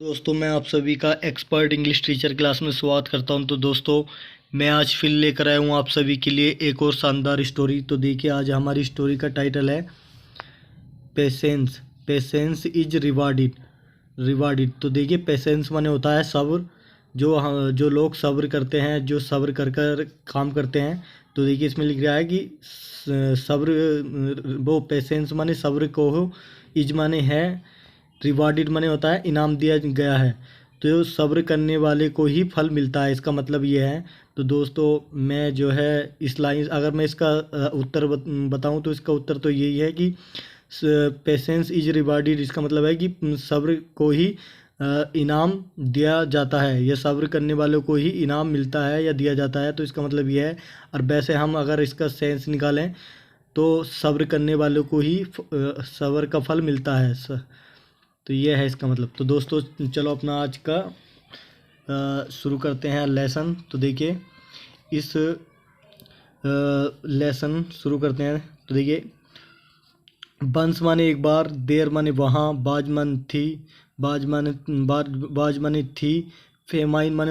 दोस्तों, मैं आप सभी का एक्सपर्ट इंग्लिश टीचर क्लास में स्वागत करता हूं। तो दोस्तों, मैं आज फिर लेकर आया हूं आप सभी के लिए एक और शानदार स्टोरी। तो देखिए, आज हमारी स्टोरी का टाइटल है patience. Patience is rewarded. Rewarded तो देखिए, पेशेंस माने होता है सब्र। जो लोग सब्र करते हैं, जो सब्र कर कर काम करते हैं। तो देखिए, इसमें लिख रहा है कि सब्र, वो पेशेंस माने सब्र को हो, इज माने है, रिवार्डेड माने होता है इनाम दिया गया है। तो सब्र करने वाले को ही फल मिलता है, इसका मतलब ये है। तो दोस्तों, मैं जो है इस लाइन, अगर मैं इसका उत्तर बताऊं तो इसका उत्तर तो यही है कि पेशेंस इज रिवार्डेड। इसका मतलब है कि सब्र को ही इनाम दिया जाता है, या सब्र करने वालों को ही इनाम मिलता है या दिया जाता है। तो इसका मतलब ये है। और वैसे हम अगर इसका सेंस निकालें तो सब्र करने वालों को ही सब्र का फल मिलता है। तो ये है इसका मतलब। तो दोस्तों, चलो अपना आज का शुरू करते हैं लेसन। तो देखिए, इस लेसन शुरू करते हैं। तो देखिए, बंस माने एक बार, देर माने वहाँ, बाज माने थी, बाज माने थी, फेमाइन माने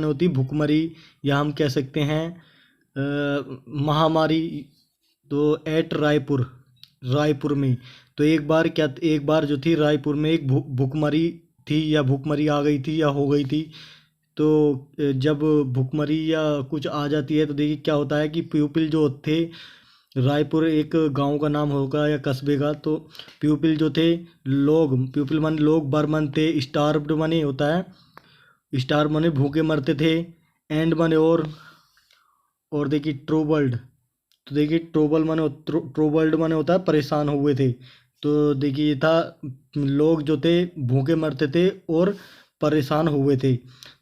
होती भुखमरी, या हम कह सकते हैं महामारी। तो एट रायपुर, रायपुर में। तो एक बार जो थी रायपुर में एक भुखमरी थी, या भुखमरी आ गई थी या हो गई थी। तो जब भुखमरी या कुछ आ जाती है तो देखिए क्या होता है कि प्यूपिल जो थे, रायपुर एक गांव का नाम होगा या कस्बे का। तो प्यूपिल जो थे, लोग, प्यूपिल माने लोग, बर मन थे, स्टार्व्ड माने होता है, स्टार माने भूखे मरते थे, एंड माने और देखिए ट्रोबल्ड। तो देखिए, ट्रोबल्ड माने होता है परेशान हुए थे। तो देखिए ये था, लोग जो थे भूखे मरते थे और परेशान हुए थे।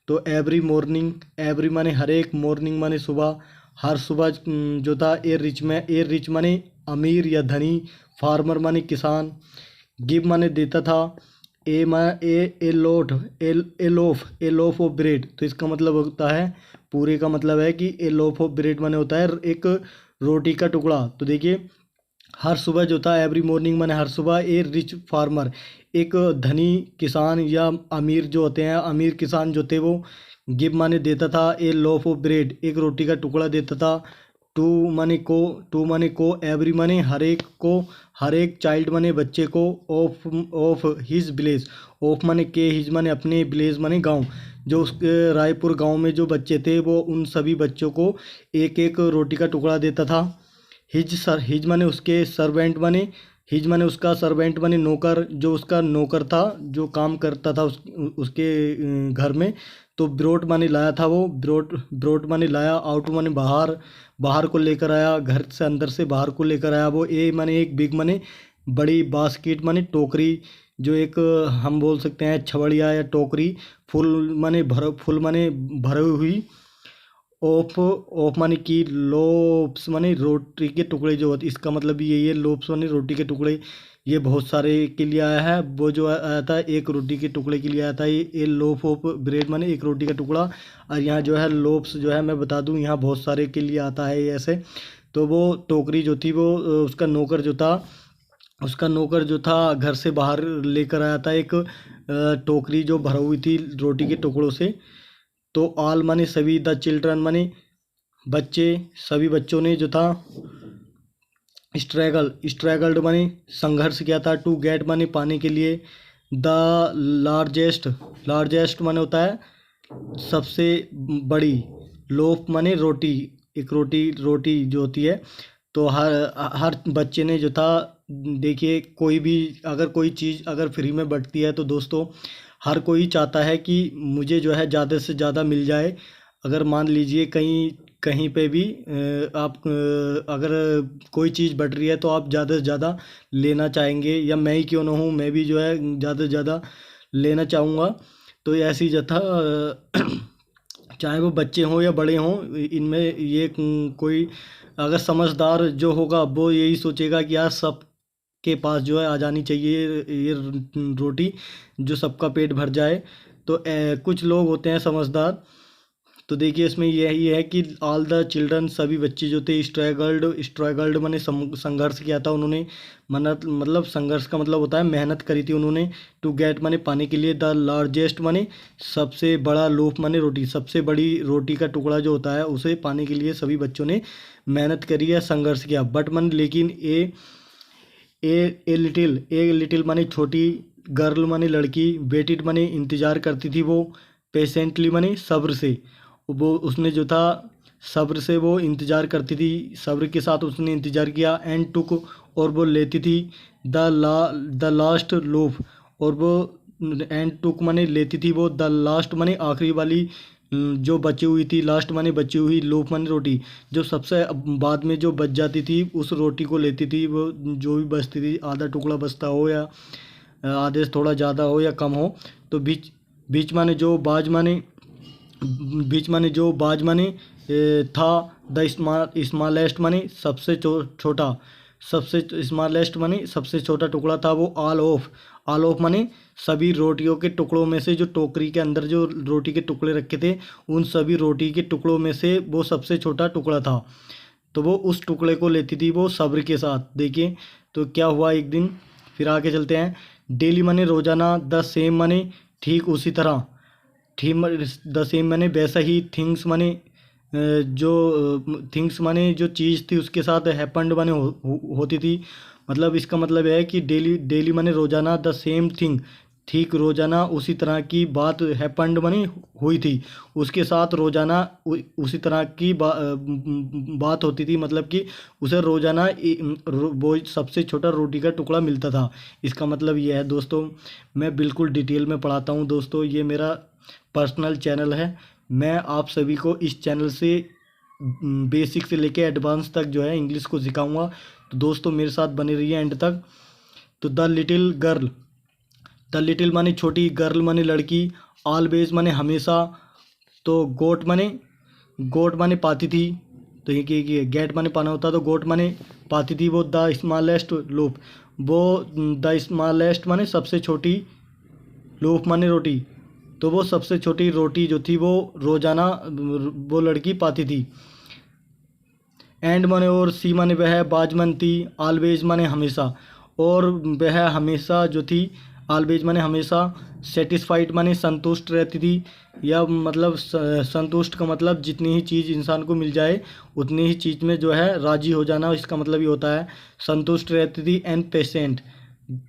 तो एवरी मॉर्निंग, एवरी माने हर एक, मॉर्निंग माने सुबह, हर सुबह जो था ए रिच माने अमीर या धनी, फार्मर माने किसान, गिव माने देता था, ए मा ए लोट ए लोफ ऑफ ब्रेड। तो इसका मतलब होता है, पूरे का मतलब है कि ए लोफ ऑफ ब्रेड माने होता है एक रोटी का टुकड़ा। तो देखिए, हर सुबह जो था, एवरी मॉर्निंग माने हर सुबह, ए रिच फार्मर, एक धनी किसान या अमीर जो होते हैं, अमीर किसान जो थे वो, गिव माने देता था, ए लोफ ऑफ ब्रेड एक रोटी का टुकड़ा देता था, टू टू माने को, एवरी माने हर एक को, हर एक, चाइल्ड माने बच्चे को, of of his village, of माने के, हिज माने अपने, विलेज माने गांव। जो उसके रायपुर गांव में जो बच्चे थे वो उन सभी बच्चों को एक एक रोटी का टुकड़ा देता था। हिज माने उसके, सर्वेंट माने, हिज माने उसका, सर्वेंट माने नौकर, जो उसका नौकर था, जो काम करता था उसके घर में। तो ब्रोट माने लाया था वो, ब्रोट माने लाया, आउट माने बाहर, बाहर को लेकर आया, घर से अंदर से बाहर को लेकर आया वो। ए माने एक, बिग माने बड़ी, बास्केट माने टोकरी, जो एक हम बोल सकते हैं छबड़िया या टोकरी, फुल माने भरी हुई, ऑफ ऑफ माने की, लोप्स माने रोटी के टुकड़े जो होते, इसका मतलब भी यही है, लोप्स माने रोटी के टुकड़े। ये बहुत सारे के लिए आया है, वो जो आया था एक रोटी के टुकड़े के लिए आया था। ये लोफ ऑफ ब्रेड माने एक रोटी का टुकड़ा। और यहाँ जो है लोप्स जो है, मैं बता दूँ, यहाँ बहुत सारे के लिए आता है ये ऐसे। तो वो टोकरी जो थी वो, उसका नौकर जो था, घर से बाहर लेकर आया था एक टोकरी जो भरी हुई थी रोटी के टुकड़ों से। तो ऑल माने सभी, द चिल्ड्रन माने बच्चे, सभी बच्चों ने जो था, स्ट्रगल्ड माने संघर्ष किया था, टू गेट माने पाने के लिए, द लार्जेस्ट, लार्जेस्ट माने होता है सबसे बड़ी, लोफ माने रोटी, एक रोटी जो होती है। तो हर हर बच्चे ने जो था, देखिए कोई भी, अगर कोई चीज़ अगर फ्री में बंटती है तो दोस्तों, हर कोई चाहता है कि मुझे जो है ज़्यादा से ज़्यादा मिल जाए। अगर मान लीजिए कहीं कहीं पे भी आप अगर कोई चीज़ बट रही है तो आप ज़्यादा से ज़्यादा लेना चाहेंगे, या मैं ही क्यों ना हूँ, मैं भी जो है ज़्यादा से ज़्यादा लेना चाहूँगा। तो ऐसी जो था चाहे वो बच्चे हों या बड़े हों, इनमें ये कोई अगर समझदार जो होगा वो यही सोचेगा कि यार सब के पास जो है आ जानी चाहिए ये रोटी, जो सबका पेट भर जाए। तो कुछ लोग होते हैं समझदार, तो देखिए इसमें यही है कि ऑल द चिल्ड्रन, सभी बच्चे जो थे, स्ट्रगल्ड माने संघर्ष किया था उन्होंने। मतलब संघर्ष का मतलब होता है मेहनत करी थी उन्होंने। टू गेट माने पाने के लिए, द लार्जेस्ट माने सबसे बड़ा, लोफ माने रोटी, सबसे बड़ी रोटी का टुकड़ा जो होता है उसे पाने के लिए सभी बच्चों ने मेहनत करी है, संघर्ष किया। बट मन लेकिन ए लिटिल माने छोटी, गर्ल माने लड़की, वेटिड माने इंतज़ार करती थी वो, पेशेंटली माने सब्र से, वो उसने जो था सब्र से वो इंतज़ार करती थी, सब्र के साथ उसने इंतज़ार किया। एंड टुक, और वो लेती थी, द लास्ट लोफ, और वो एंड टुक माने लेती थी वो, द लास्ट माने आखिरी वाली, जो बची हुई थी, लास्ट माने बची हुई, लोफ माने रोटी, जो सबसे बाद में जो बच जाती थी उस रोटी को लेती थी वो, जो भी बचती थी, आधा टुकड़ा बचता हो या आधे से थोड़ा ज़्यादा हो या कम हो, तो बीच बीच माने जो बाज माने बीच माने जो बाज माने था, द स्मॉलेस्ट माने सबसे छोटा, सबसे स्मॉलेस्ट माने सबसे छोटा टुकड़ा था वो, ऑल ऑफ माने सभी रोटियों के टुकड़ों में से, जो टोकरी के अंदर जो रोटी के टुकड़े रखे थे उन सभी रोटी के टुकड़ों में से वो सबसे छोटा टुकड़ा था। तो वो उस टुकड़े को लेती थी वो सब्र के साथ। देखिए तो क्या हुआ एक दिन, फिर आगे चलते हैं। डेली माने रोजाना, द सेम माने ठीक उसी तरह, थीम द सेम माने वैसा ही, थिंग्स माने जो थिंग्स माने जो चीज़ थी उसके साथ हैपन्ड माने होती थी। मतलब इसका मतलब है कि डेली माने रोजाना, द सेम थिंग ठीक रोजाना उसी तरह की बात, हैपन्ड माने हुई थी, उसके साथ रोजाना उसी तरह की बात होती थी। मतलब कि उसे रोजाना वो सबसे छोटा रोटी का टुकड़ा मिलता था। इसका मतलब ये है दोस्तों, मैं बिल्कुल डिटेल में पढ़ाता हूँ दोस्तों, ये मेरा पर्सनल चैनल है। मैं आप सभी को इस चैनल से बेसिक से लेके एडवांस तक जो है इंग्लिश को सिखाऊंगा। तो दोस्तों मेरे साथ बने रहिए एंड तक। तो the little girl, the little माने छोटी, गर्ल माने लड़की, ऑलवेज माने हमेशा, तो गोट माने पाती थी, तो ये गेट माने पाना होता, तो गोट माने पाती थी वो, द स्मॉलेस्ट लोफ, वो द स्मॉलेस्ट माने सबसे छोटी, लोफ माने रोटी, तो वो सबसे छोटी रोटी जो थी वो रोजाना वो लड़की पाती थी। एंड माने और, सी माने वह, बाज मन थी, ऑलवेज माने हमेशा, और वह हमेशा जो थी, ऑलवेज माने हमेशा, सेटिस्फाइड माने संतुष्ट रहती थी, या मतलब संतुष्ट का मतलब जितनी ही चीज़ इंसान को मिल जाए उतनी ही चीज़ में जो है राजी हो जाना, इसका मतलब ये होता है संतुष्ट रहती थी। एंड पेशेंट,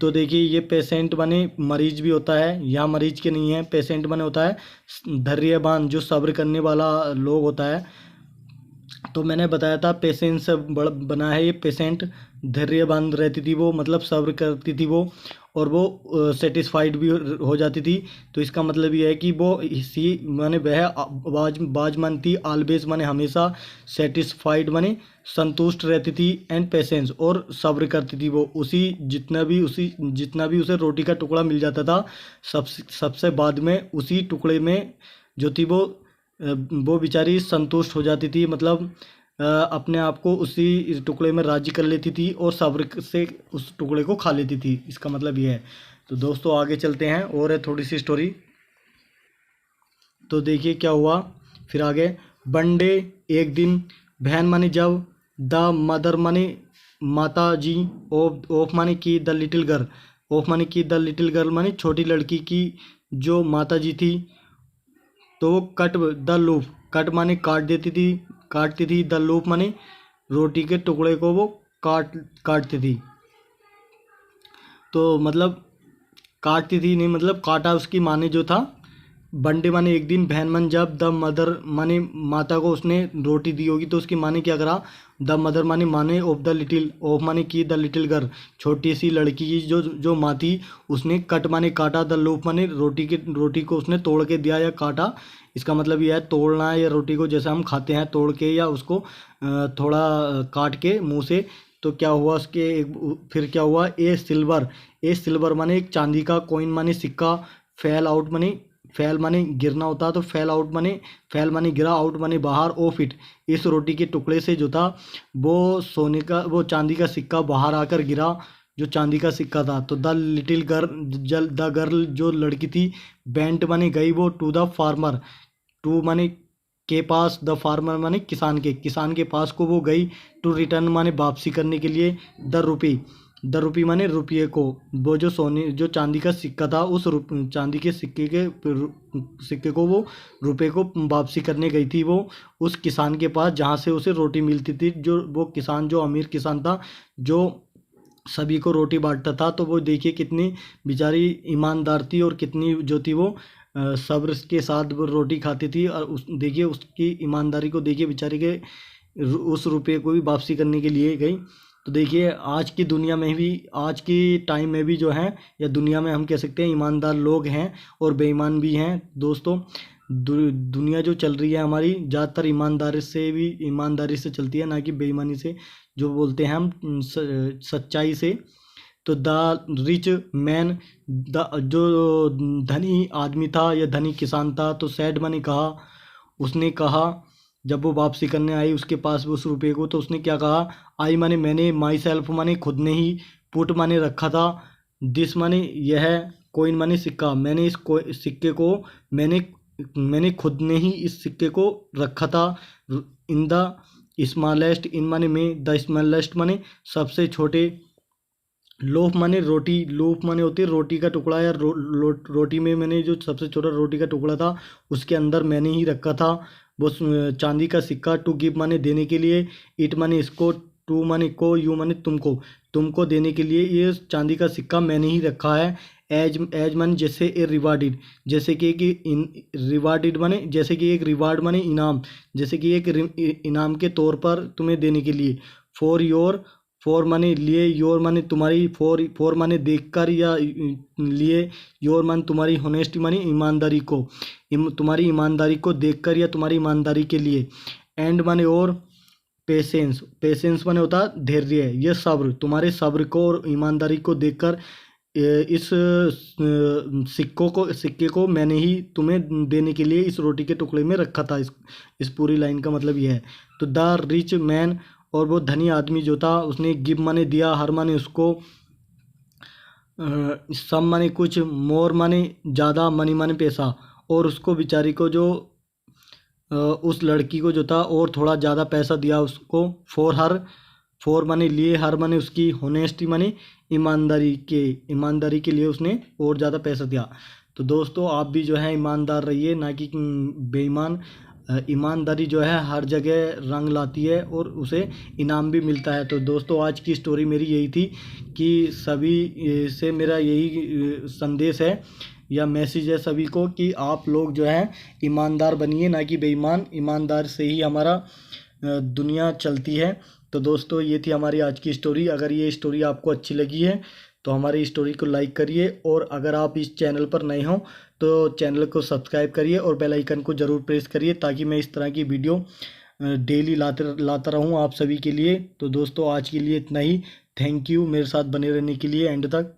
तो देखिए ये पेशेंट माने मरीज भी होता है, यहाँ मरीज के नहीं है, पेशेंट माने होता है धैर्यवान, जो सब्र करने वाला लोग होता है। तो मैंने बताया था पेशेंस से बना है ये, पेशेंट धैर्यवान रहती थी वो, मतलब सब्र करती थी वो, और वो सेटिस्फाइड भी हो जाती थी। तो इसका मतलब ये है कि वो इसी माने वह बाज मानती, ऑलवेज माने हमेशा, सेटिस्फाइड माने संतुष्ट रहती थी, एंड पेशेंस और सब्र करती थी वो, जितना भी उसे रोटी का टुकड़ा मिल जाता था सबसे बाद में उसी टुकड़े में जो थी वो बेचारी संतुष्ट हो जाती थी, मतलब अपने आप को उसी टुकड़े में राजी कर लेती थी और सब्र से उस टुकड़े को खा लेती थी। इसका मतलब ये है। तो दोस्तों आगे चलते हैं, और है थोड़ी सी स्टोरी। तो देखिए क्या हुआ फिर आगे। वन डे, एक दिन, बहन माने जब, द मदर माने माता जी, ऑफ माने की, द लिटिल गर्ल, ऑफ माने की, द लिटिल गर्ल माने छोटी लड़की की जो माता जी थी, तो वो कट द लूप, कट माने काटती थी, द लूप माने रोटी के टुकड़े को वो काटती थी। तो मतलब काटती थी नहीं, मतलब काटा उसकी माँ ने जो था। बंडे माने एक दिन, बहन मन जब, द मदर माने माता को उसने रोटी दी होगी, तो उसकी माँ ने क्या करा, द मदर माने ऑफ द लिटिल, ऑफ माने की, द लिटिल गर्ल छोटी सी लड़की की जो माँ थी, उसने कट माने काटा, द लोफ माने रोटी को उसने तोड़ के दिया या काटा। इसका मतलब यह है तोड़ना है, या रोटी को जैसे हम खाते हैं तोड़ के, या उसको थोड़ा काट के मुंह से। तो क्या हुआ फिर क्या हुआ, ए सिल्वर माने एक चांदी का, कॉइन माने सिक्का, फैल माने गिरना होता, तो फैल माने गिरा, आउट माने बाहर, ऑफ इट इस रोटी के टुकड़े से जो था वो चांदी का सिक्का बाहर आकर गिरा, जो चांदी का सिक्का था। तो द गर्ल जो लड़की थी, बेंट माने गई वो, टू द फार्मर, टू माने के पास, द फार्मर माने किसान के पास को वो गई, टू रिटर्न माने वापसी करने के लिए, द रुपी माने रुपये को, वो जो चांदी का सिक्का था उस चांदी के सिक्के को वो रुपये को वापसी करने गई थी वो उस किसान के पास जहाँ से उसे रोटी मिलती थी। जो वो किसान जो अमीर किसान था, जो सभी को रोटी बांटता था, तो वो देखिए कितनी बेचारी ईमानदार थी और कितनी जो थी वो सब्र के साथ वो रोटी खाती थी। और देखिए उसकी ईमानदारी को देखिए, बेचारी के उस रुपये को भी वापसी करने के लिए गई। तो देखिए आज की दुनिया में भी, आज की टाइम में भी जो है, या दुनिया में हम कह सकते हैं ईमानदार लोग हैं और बेईमान भी हैं दोस्तों। दुनिया जो चल रही है हमारी ज़्यादातर ईमानदारी से चलती है, ना कि बेईमानी से, जो बोलते हैं हम सच्चाई से। तो द रिच मैन, जो धनी आदमी था या धनी किसान था, तो सैड माने कहा, उसने कहा जब वो वापसी करने आई उसके पास उस रुपये को, तो उसने क्या कहा, आई माने मैंने, माई सेल्फ माने खुद ने ही, पुट माने रखा था, दिस माने यह, कोइन माने सिक्का, मैंने इस सिक्के को मैंने खुद ने ही इस सिक्के को रखा था, इन द स्मॉलेस्ट, इन माने में, द स्मॉलेस्ट माने सबसे छोटे, लोफ माने रोटी, लोफ माने होती है रोटी का टुकड़ा, या रोटी में मैंने जो सबसे छोटा रोटी का टुकड़ा था उसके अंदर मैंने ही रखा था वो चांदी का सिक्का, टू गिव माने देने के लिए, इट माने इसको, टू माने को, यू माने तुमको देने के लिए ये चांदी का सिक्का मैंने ही रखा है। एज माने जैसे, ए रिवार्डेड, जैसे कि रिवार्डेड माने जैसे कि एक रिवार्ड माने इनाम, जैसे कि एक इनाम के तौर पर तुम्हें देने के लिए, फॉर माने लिए, योर माने तुम्हारी, फॉर माने देखकर या लिए, योर माने तुम्हारी, होनेस्टी माने ईमानदारी को, तुम्हारी ईमानदारी को देखकर या तुम्हारी ईमानदारी के लिए, एंड माने और, पेशेंस माने होता धैर्य, ये सब्र, तुम्हारे सब्र को और ईमानदारी को देखकर इस सिक्के को मैंने ही तुम्हें देने के लिए इस रोटी के टुकड़े में रखा था। इस पूरी लाइन का मतलब यह है। तो द रिच मैन, और वो धनी आदमी जो था उसने गिव माने दिया, हर माने उसको, सम माने कुछ, मोर माने ज़्यादा, मनी माने पैसा, और उसको बेचारी को जो उस लड़की को जो था और थोड़ा ज़्यादा पैसा दिया उसको, फॉर माने लिए, हर माने उसकी, होनेस्टी माने ईमानदारी के लिए उसने और ज़्यादा पैसा दिया। तो दोस्तों आप भी जो है ईमानदार रहिए, ना कि बेईमान। ईमानदारी जो है हर जगह रंग लाती है और उसे इनाम भी मिलता है। तो दोस्तों आज की स्टोरी मेरी यही थी कि सभी से मेरा यही संदेश है या मैसेज है सभी को कि आप लोग जो है ईमानदार बनिए, ना कि बेईमान। ईमानदार से ही हमारा दुनिया चलती है। तो दोस्तों ये थी हमारी आज की स्टोरी। अगर ये स्टोरी आपको अच्छी लगी है तो हमारी स्टोरी को लाइक करिए, और अगर आप इस चैनल पर नए हों तो चैनल को सब्सक्राइब करिए और बेल आइकन को ज़रूर प्रेस करिए, ताकि मैं इस तरह की वीडियो डेली लाता रहूं आप सभी के लिए। तो दोस्तों आज के लिए इतना ही। थैंक यू मेरे साथ बने रहने के लिए एंड तक।